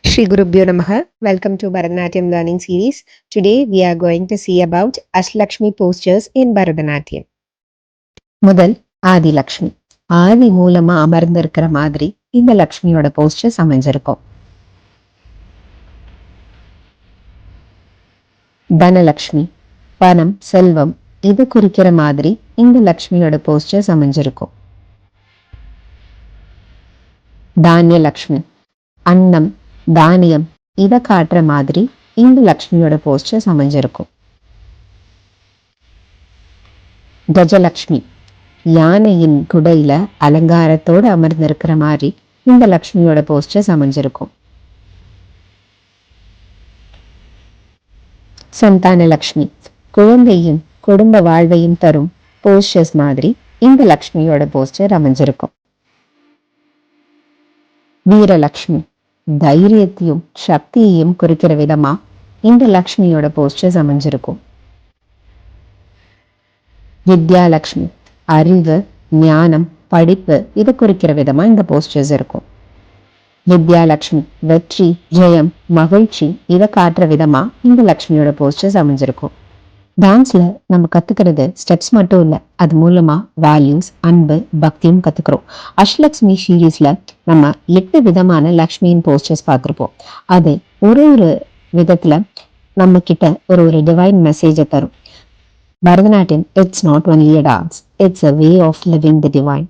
Shri Gurubhyo Namaha. Welcome to Bharatanatyam learning series. Today we are going to see about Ashtalakshmi postures in Bharatanatyam. முதல் ஆதிலக்ஷ்மி. ஆதி மூலமா அமர்ந்திருக்கிற மாதிரி இந்த லக்ஷ்மியோட posters அமைஞ்சிருக்கும். தனலக்ஷ்மி, பணம், செல்வம் இது குறிக்கிற மாதிரி இந்த லக்ஷ்மியோட போஸ்டர்ஸ் அமைஞ்சிருக்கும். தானியலக்ஷ்மி, அன்னம், தானியம் இதை காட்டுற மாதிரி இந்த லக்ஷ்மியோட போஸ்டர்ஸ் அமைஞ்சிருக்கும். கஜலக்ஷ்மி, யானையின் குடையில அலங்காரத்தோடு அமர்ந்திருக்கிற மாதிரி இந்த லக்ஷ்மியோட போஸ்டர்ஸ் அமைஞ்சிருக்கும். சந்தானலக்ஷ்மி, குழந்தையும் குடும்ப வாழ்வையும் தரும் போஸ்டர்ஸ் மாதிரி இந்த லக்ஷ்மியோட போஸ்டர் அமைஞ்சிருக்கும். வீரலக்ஷ்மி, தைரியத்தையும் சக்தியையும் குறிக்கிற விதமா இந்த லக்ஷ்மியோட போஸ்டர்ஸ் அமைஞ்சிருக்கும். வித்யாலக்ஷ்மி, அறிவு, ஞானம், படிப்பு இதை குறிக்கிற விதமா இந்த போஸ்டர்ஸ் இருக்கும். வித்யாலக்ஷ்மி, வெற்றி, ஜெயம், மகிழ்ச்சி இதை காட்டுற விதமா இந்த லக்ஷ்மியோட போஸ்டர்ஸ் அமைஞ்சிருக்கும். டான்ஸ்ல நம்ம கத்துக்கிறது ஸ்டெப்ஸ் மட்டும் இல்ல, அது மூலமா வேல்யூஸ், அன்பு, பக்தியும் கத்துக்கிறோம். அஷ்டலக்ஷ்மி சீரீஸ்ல நம்ம 8 விதமான லக்ஷ்மியின் போஸ்டர்ஸ் பார்த்திருப்போம். அது ஒரு விதத்துல நம்ம கிட்ட ஒரு டிவைன் மெசேஜை தரும். Bharatanatyam it's not only a dance, it's a way of living the divine.